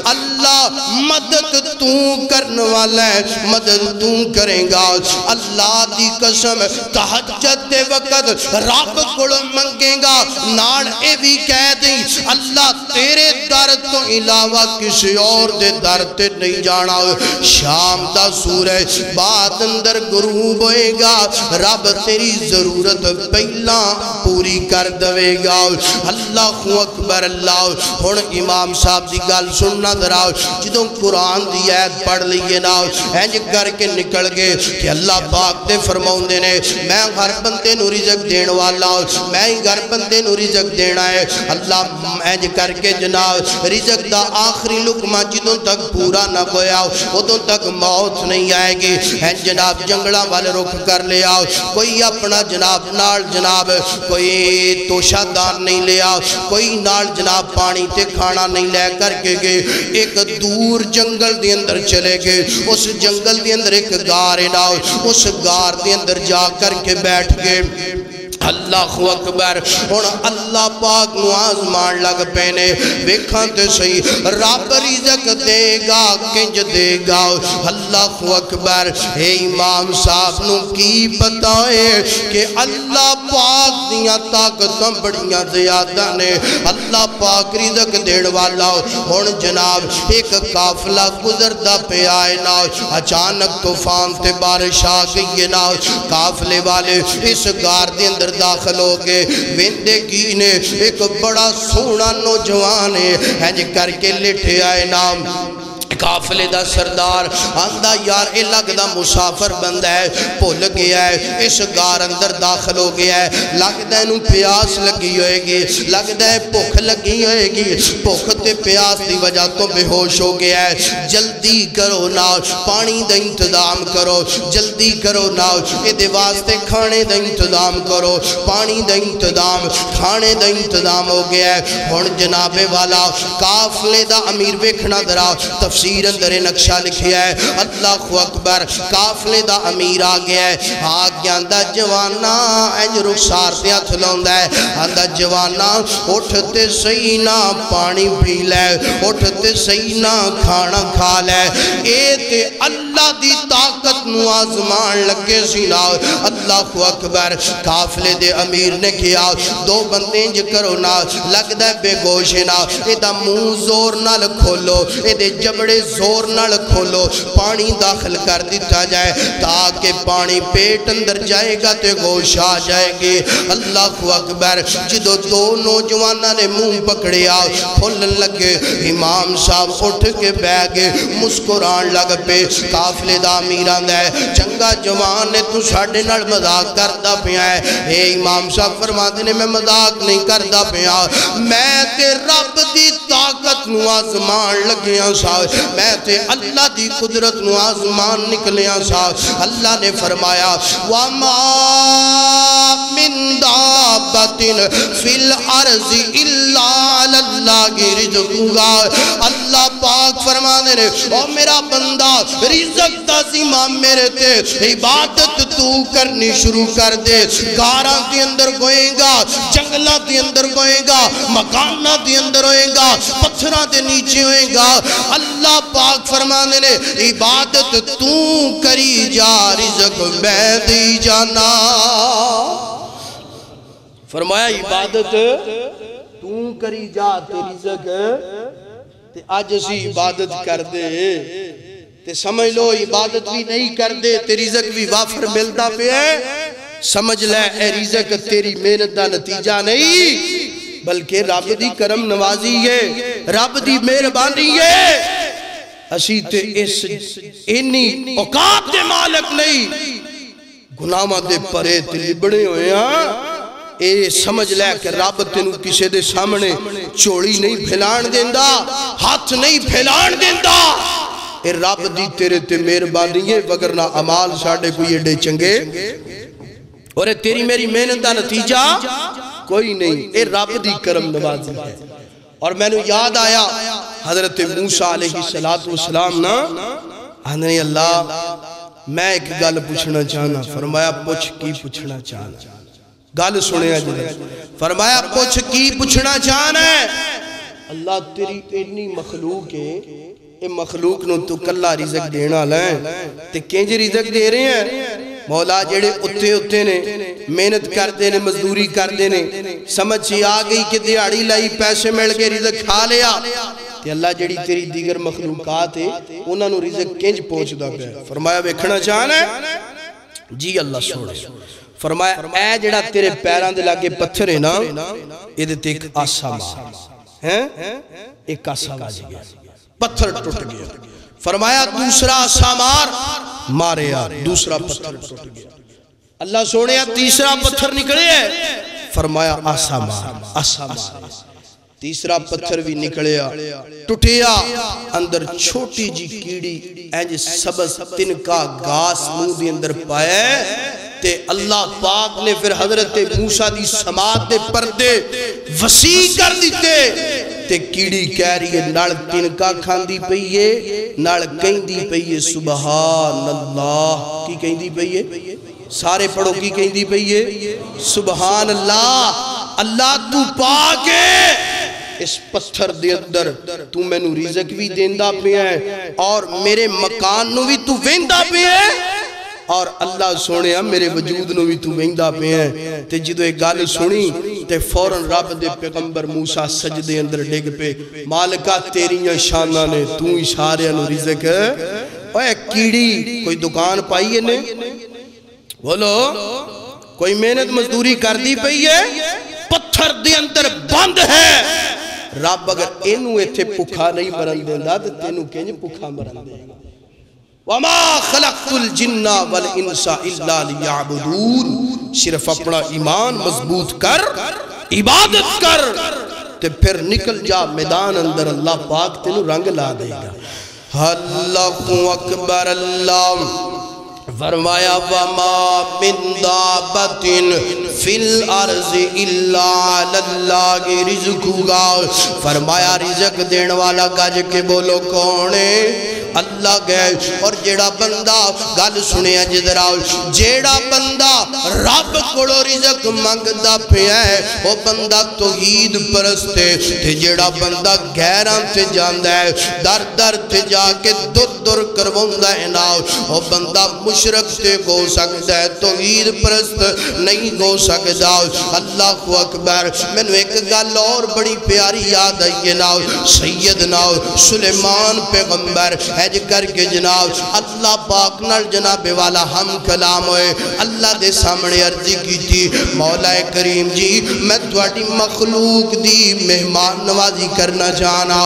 اللہ مدد تو کرنے والا ہے مدد تو کریں گا اللہ دی قسم تہجد دے وقت رب کو منگیں گا نال اے بھی کہہ دیں اللہ تیرے در تو علاوہ کسی اور دے در تے نہیں جانا شام دا سورج بعد اندر غروب ہوئے گا رب تیری ضرورت پہلا پوری کر دوے گا اللہ اکبر اللہ ہون امام صاحب دی گل سننا دراؤ جدوں قرآن دی آیت پڑھ لیے نا اینج کر کے نکل گئے کہ اللہ پاک دے فرماؤں دے نے میں ہر بندے نو رزق دین والا میں ہی ہر بندے نو رزق دینا ہے اللہ اینج کر کے جناب رزق دا آخری لقمہ جدوں تک پورا نہ گویا ادوں تک موت نہیں آئے گی اینج جناب جنگلہ والے رخ کر لے آؤ کوئی اپنا جناب نال جناب کوئی توشہ دار نہیں لے آؤ کوئی نال جناب پانی تے کھانا نہیں لے کر کے گئے ایک دور جنگل دی اندر چلے گئے اس جنگل دی اندر ایک گار ہے نا اس گار دی اندر جا کر کے بیٹھ گئے اللہ اکبر اور اللہ پاک نو آزمان لگ پینے ویکھاں تے صحیح رب رزق دے گا کنج دے گا اللہ اکبر اے امام صاحب نو کی بتائے کہ اللہ پاک دیاں طاقتاں بڑیاں زیادہ نے اللہ پاک رزق دین والا ہن جناب ایک قافلہ گزردا پہ آئے نا اچانک طوفان تے بارش آ گئی نا قافلے والے اس گار دے اندر داخل ہو گئے ویندے کی نے ایک بڑا سونا نوجوان ہے ہنج کر کے لٹھے آئے نام قافلے دا سردار آندہ یار اے لگ دا مسافر بند ہے پھول گیا ہے اس گار اندر داخل ہو گیا ہے لگ دا انہوں پیاس لگی ہوئے گی لگ دا بھوک لگی ہوئے گی بھوک تے پیاس دی وجہ تو بے ہوش ہو گیا ہے جلدی کرو نا پانی دا انتظام کرو جلدی کرو نا اے دے واسطے کھانے دا انتظام کرو پانی دا انتظام کھانے دا انتظام ہو گیا ہے ہون جناب والا قافلے دا امیر ویکھنا درا تفسیر اندر نقشہ لکھیا ہے اللہ اکبر قافلے دا امیر آ گیا ہے آگیا اندہ جوانا اینج رخسار دیا تھلوندہ ہے اندہ جوانا اٹھتے سینا پانی پی لے اٹھتے سینا کھانا کھا لے اے تے اللہ دی طاقت نو آزمان لگے سینا اللہ اکبر قافلے دے امیر نے کیا دو بندیں جکرو نا لگ دے بے گوشے نا اے دا منہ زور نال کھولو اے دے جبڑے زور نال کھولو پانی داخل کر دیتا جائے تاکہ پانی پیٹ اندر جائے گا تے گوش آ جائے گی اللہ اکبر جدو دو نوجوانہ نے منہ پکڑیا کھولن لگے امام صاحب اٹھ کے بے گے مسکران لگ پہ قافلے دا امیران دے چنگا جوان نے تو ساڑھے نال مذاق کردہ پیا ہے اے امام صاحب فرما دینے میں مذاق نہیں کردہ پیا میں تے رب دی طاقت نو آزمان لگیاں صاحب میں تے اللہ دی قدرت نو آزمان نکلیاں صاحب اللہ نے فرمایا وَمَا مِن دَابَّةٍ فِي الْأَرْضِ إِلَّا عَلَى اللَّهِ رِزْقُهَا اللہ پاک فرما دے او میرا بندہ رزق دا ذمہ میرے تے عبادت تو کرنی شروع کر دے گاراں دی اندر گوئے گا جنگلہ دی اندر گوئے گا مکانہ دی اندر ہوئے گا پتھرہ دے نیچے ہوئے گا اللہ پاک فرمانے نے عبادت تو کری جا رزق میں دی جانا فرمایا عبادت تو کری جا تے رزق آج اسی عبادت کر دے تے سمجھ لو عبادت بھی نہیں کر دے تے رزق بھی وافر ملتا پہ ہے، سمجھ لے اے رزق تیری محنت دا نتیجہ نہیں بلکہ رب دی کرم نوازی ہے، رب دی مہربانی ہے۔ اسی تے اس اینی اوقات دے مالک نہیں، گناہاں دے پرے تے لبڑے ہوئے ہاں۔ اے سمجھ لے کہ رب تینو کسے دے سامنے چوڑی نہیں پھیلان دیندہ، ہاتھ نہیں پھیلان دیندہ۔ اے رب دی تیرے تے مہربانی ہے، وگرنہ عمال ساڑھے کوئی ایڈے چنگے اور تیری میری محنت دا نتیجہ کوئی نہیں۔ اے رب دی کرم نوازی ہے۔ اور میں نے یاد آیا حضرت موسیٰ علیہ السلام نا آنے اللہ میں ایک گل پوچھنا چاہنا، فرمایا پوچھ کی پوچھنا چاہنا، گل سنے اجلے فرمایا پوچھ کی پوچھنا چاہنا ہے۔ اللہ تیری اتنی مخلوق ہے، اے مخلوق نو تو کلا رزق دینا لائیں تے کینج رزق دے رہے ہیں؟ مولا جڑے اتے نے محنت کر دینے مزدوری کر دینے سمجھی آگئی کہ دیاڑی لائی پیسے مل کے رزق کھا لیا تے اللہ جڑی تیری دیگر مخلوقات ہے انہاں نو رزق کینج پہنچ دا گیا؟ فرمایا ویکھنا چاہنا ہے؟ جی اللہ سوڑے فرمایا اے جڑا تیرے پیران دے لاگے پتھر ہے نا یہ دیتے ایک آسا مار ایک آسا واجی گیا پتھر ٹوٹ گیا۔ فرمایا دوسرا آسا مارے یار دوسرا پتھر ٹوٹ گیا۔ اللہ سوڑے تیسرا پتھر نکلے ہے، فرمایا آسا مار تیسرا پتھر بھی نکلیا ٹوٹیا، اندر چھوٹی جی کیڑی اینج سبز تنکا گاس منہ دی اندر پایا تے اللہ پاک نے پھر حضرت موسیٰ دی سماعت دے پردے وسیع کر دیتے تے کیڑی کہہ رہی ہے نال تنکا کھاندی پئیے نال کہندی پئیے سبحان اللہ کی کہندی پئیے؟ سارے پڑھو کی کہندی پئیے؟ سبحان اللہ، اللہ تو پاک ہے، اس پتھر دے اندر تو میں نو رزق بھی دیندہ پہ ہے اور میرے مکان نو بھی تو ویندہ پہ ہے اور اللہ سونے میرے وجود نو بھی تو ویندہ پہ ہے۔ تے جدو ایک گال سنی تے فوراں رب دے پیغمبر موسیٰ سجدے اندر ڈگ پہ مالکہ تیریاں شانہ نے تو اشارے نو رزق ہے۔ اوہ کیڑی کوئی دکان پائی ہے نے بولو کوئی محنت مزدوری کر دی پئی ہے، پتھر دے اندر بند ہے۔ رب اگر اینو ایتھے پکھا نہیں مرن دیندہ تو تینو کینج پکھا مرن دے گا۔ وَمَا خَلَقْتُ الْجِنَّ وَالْإِنسَ إِلَّا لِيَعْبُدُونَ، صرف اپنا ایمان مضبوط کر عبادت کر تے پھر نکل جا میدان اندر، اللہ پاک تینو رنگ لا دے گا۔ اللہ اکبر اللہ فرمایا وَمَا مِن دَابَّةٍ فِي الْأَرْضِ إِلَّا عَلَى اللَّهِ رِزْقُهَا، فرمایا رزق دین والا گج کے بولو کونے؟ اللہ گئے۔ اور جیڑا بندہ گل سنے جدرا جیڑا بندہ رب کوڑو رزق منگدا پیا ہے وہ بندہ توحید پرستے تے جیڑا بندہ غیراں تے جاندا ہے در در تے جا کے در در کرواندا ہے نا وہ بندہ مشرک تے ہو سکتا ہے توحید پرست نہیں ہو سکتا۔ اللہ اکبر۔ میں نے ایک گل اور بڑی پیاری یاد آئی نا سیدنا سلیمان پیغمبر حج کر کے جناب اللہ پاک نال جناب والا ہم کلام ہوئے اللہ دے سامنے عرضی کی تھی مولا کریم جی میں تواڈی مخلوق دی مہمان نوازی کرنا چاہنا۔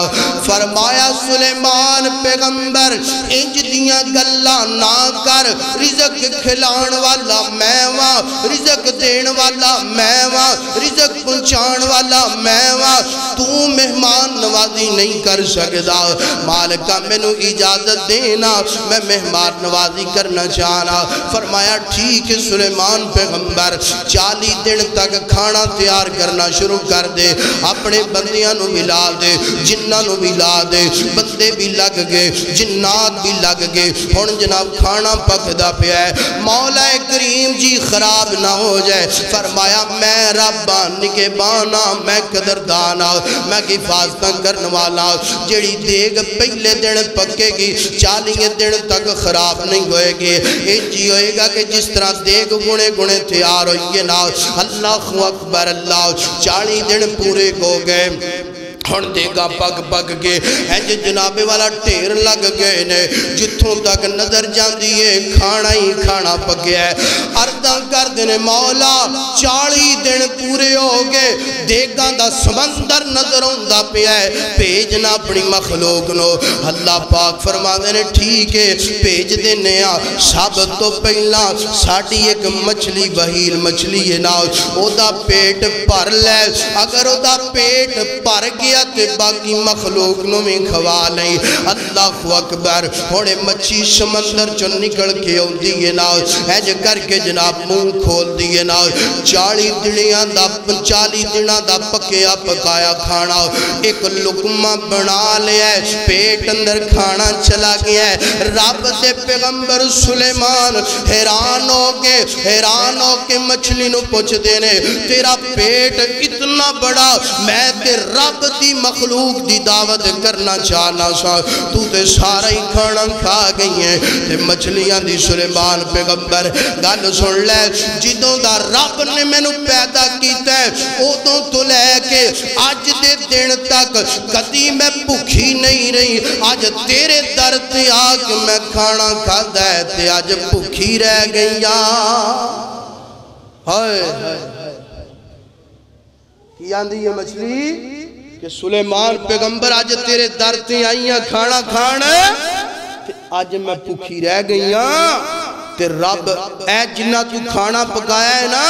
فرمایا سلیمان پیغمبر انج دیاں گلاں نہ کر، رزق کھلان والا میں واں، رزق دین والا میں واں، رزق پہنچان والا میں واں، تو مہمان نوازی نہیں کر سکتا۔ مالکہ میں نو اجازت دینا میں مہمان نوازی کرنا چاہنا۔ فرمایا ٹھیک ہے سلیمان پیغمبر 40 دن تک کھانا تیار کرنا شروع کر دے، اپنے بندیاں نو ملا دے، جنہ نو ملا دے، بندے بھی لگ گئے جنات بھی لگ گئے، ہن جناب کھانا پکدا پیا ہے مولا کریم جی خراب نہ ہو جائے۔ فرمایا میں رباں نگہبانا میں قدردانا میں حفاظتاں کرنے والا، جیڑی دیگ پہلے دن پکے گی 40 دن تک خراب نہیں ہوئے گی، ایجی ہوئے گا کہ جس طرح دیگ گنے گنے تیار ہوئے نا۔ اللہ اکبر اللہ 40 دن پورے ہو گئے، ہن دیگا پک پک کے ہے جناب والا ٹھیر لگ گئے نے جتھوں تک نظر جاندی ہے کھانا ہی کھانا پکیا ہے عرضاں کر دینے مولا 40 دن پورے ہو گئے دیگا دا سمندر نظر ہوندہ پیا ہے بھیجنا اپنی مخلوق نو اللہ پاک فرما دینے ٹھیک ہے بھیج دینے سب تو پہلا ساڑی ایک مچھلی وحیل مچھلی ہے نا او دا پیٹ پر لے اگر او دا پیٹ پر گیا تے باقی مخلوق نو میں کھوا نہیں اللہ اکبر ہونے مچھی سمندر چو نکل کے ہوں دیئے نا ایج کر کے جناب منہ کھول دیئے نا 40 دنوں دا پکیا پکایا کھانا ایک لقمہ بنا لیا ہے پیٹ اندر کھانا چلا گیا ہے رب دے پیغمبر سلیمان حیران ہو کے مچھلی نو پوچھ دینے تیرا پیٹ اتنا بڑا میں تے رب دی مخلوق دی دعوت کرنا چاہنا سا تو تے سارا ہی کھانا کھا گئی ہیں تے مچھلیاں دی سلیمان پیغمبر گل سن لے جدوں دا رب نے میں نو پیدا کیتا ہے ادوں تو لے کے آج دے دن تک کدی میں بھوکھی نہیں رہی آج تیرے در تے آگ میں کھانا کھا دے تے آج بھوکھی رہ گئیاں ہائے کی آندھی ہے مچھلی کہ سلیمان پیغمبر آج تیرے در تے آئیاں کھانا کھانا آج میں بھوکھی رہ گئیاں تے رب اے جنہ تو کھانا پکایا ہے نا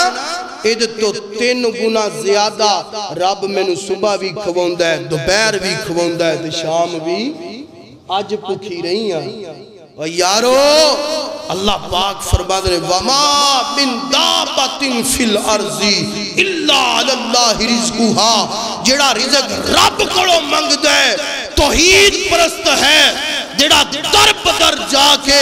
اید تو 3 گنا زیادہ رب میں نے صبح بھی کھوندہ ہے دوپہر بھی کھوندہ ہے تے شام بھی آج پکھی رہی ہیں و یارو اللہ پاک فرما دے وَمَا مِن دَابَةٍ فِي الْأَرْضِ إِلَّا عَلَى اللَّهِ رِزْقُهَا جڑا رزق رب کڑو منگ دے توحید پرست ہے جڑا در بدر جا کے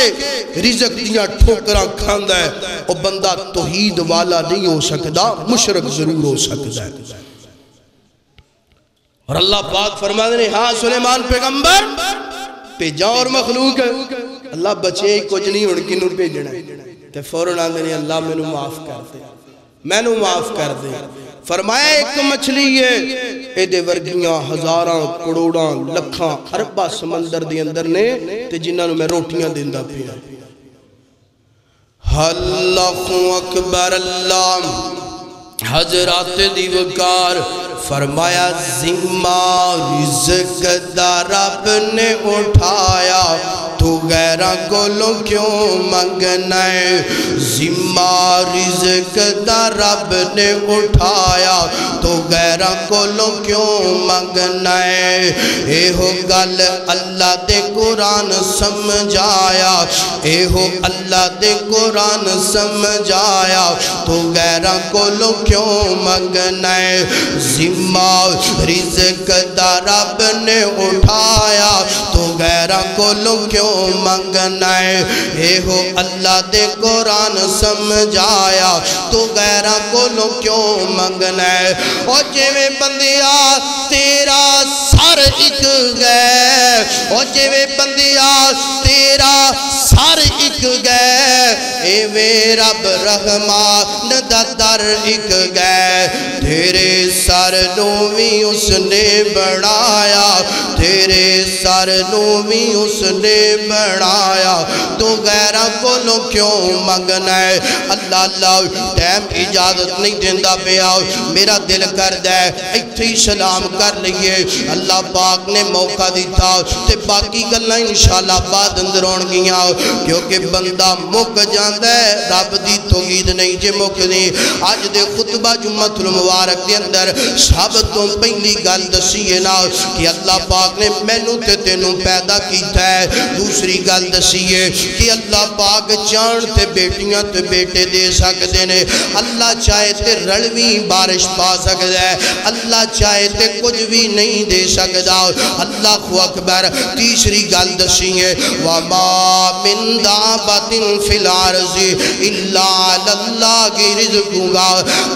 رزق دیا ٹھوکرہ کھاندہ ہے وہ بندہ توحید والا نہیں ہو سکتا مشرک ضرور ہو سکتا ہے اور اللہ پاک فرما دے ہاں سلیمان پیغمبر پیجا اور مخلوق ہے اللہ بچے ہی کچھ نہیں ان کی نور پیجنا ہے تے فوراں آندے اللہ میں نو معاف کر دے میں نو معاف کر دے فرمایا ایک مچھلی ہے اے دے ورگیاں ہزاراں کروڑاں لکھاں ارباں سمندر دے اندر نے تے جنہاں نو میں روٹیاں دیندا پیا اللہ اکبر اللہ حضرات دیوکار فرمایا ذمہ رزق دا رب نے اٹھایا تو غیرہ گولوں کیوں منگنا ہے ذمہ رزق دا رب نے اٹھایا تو غیرہ گولوں کیوں منگنا ہے اے ہو گل اللہ دے قرآن سمجھایا اے ہو اللہ دے قرآن سمجھایا تو غیرہ گولوں کیوں منگنا ہے ذمہ رزق دا رب نے اٹھایا تو غیرہ گولوں کیوں منگنا ہے اے ہو اللہ دے قرآن سمجھایا تو غیرہ گولوں کیوں منگنا ہے اور جویں بندیا تیرا سر اک گئے اور جویں بندیا تیرا سر اک گئے اے وے رب رحمان دا در اک گئے تیرے سر نومی اس نے بڑھایا تیرے سر نومی اس نے بڑھایا تو غیرہ گولوں کیوں منگنا ہے اللہ اللہ ٹائم اجازت نہیں دیندہ پیا میرا دل کر دے ایتھی سلام کر لئیے اللہ پاک نے موقع دیتا تے باقی گلنا انشاءاللہ بعد اندرون گیا کیونکہ بندہ مک جاندہ ہے رب دی توحید نہیں جے مک دی آج دے خطبہ جمعۃ المبارک دے اندر سب تو پہلی گل دسیے نا کہ اللہ پاک نے مینوں تے تینوں پیدا کیتا ہے دوسری گل دسیے کہ اللہ پاک جان تے بیٹیاں تے بیٹے دے سکتے نے اللہ چاہے تے رلوی بارش پا سکتا ہے اللہ چاہے تے کچھ بھی نہیں دے سکتا اللہ اکبر تیسری گل دسیے وَمَا مِن دَابَةٍ فِي الْأَرْضِ إِلَّا عَلَى اللَّهِ رِزْقُهَا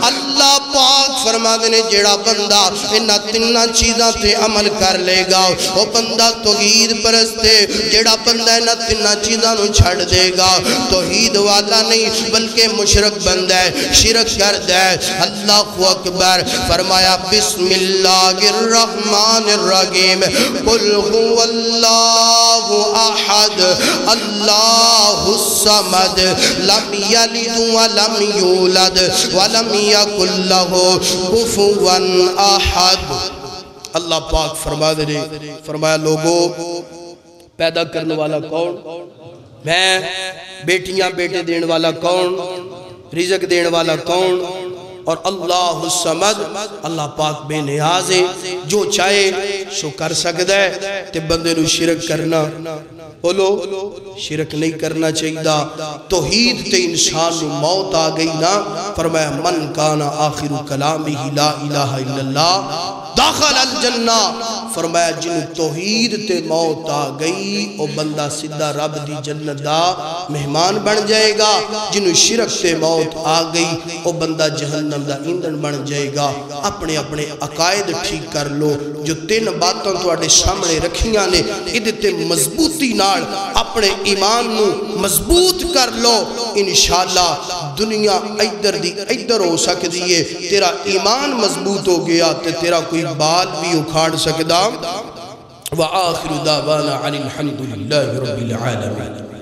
اللہ اللہ پاک فرما دینے جیڑا بندہ انہا تنہ چیزاں تے عمل کر لے گا وہ بندہ توحید پرستے، جیڑا بندہ انہا تنہ چیزاں نو چھڑ دے گا توحید والا نہیں بلکہ مشرک بندہ ہے، شرک کرد ہے۔ اللہ اکبر فرمایا بسم اللہ الرحمن الرحیم قل هو اللہ احد اللہ الصمد لم یلد ولم یولد ولم یکن لہ کفوا احد۔ اللہ پاک فرمایا لوگو پیدا کرنے والا کون؟ میں، بیٹیاں بیٹے دین والا کون؟ رزق دین والا کون؟ اور اللہ الصمد، اللہ پاک بے نیاز ہے، جو چاہے سو کر سکتا ہے۔ تے بندے نو شرک کرنا، بولو شرک نہیں کرنا چاہیے۔ توحید تے انسان نو موت آ گئی نا، فرمایا من کانا آخر کلامہ لا الہ الا اللہ داخل الجنہ، فرمایا جن توحید تے موت آ گئی او بندہ سدھا رب دی جنت دا مہمان بن جائے گا، جن شرک تے موت آ گئی او بندہ جہنم دا ایندھن بن جائے گا۔ اپنے اپنے عقائد ٹھیک کر لو، جو تین باتوں تواڈے سامنے رکھیاں نے ادھے تے مضبوطی نال اپنے ایمان نو مضبوط کر لو، انشاءاللہ دنیا ادھر دی ادھر ہو سکتی ہے، تیرا ایمان مضبوط ہو گیا تے تیرا کوئی بال بھی اکھاڑ سکدا۔ وآخر دعوانا عن الحمد للہ رب العالمین۔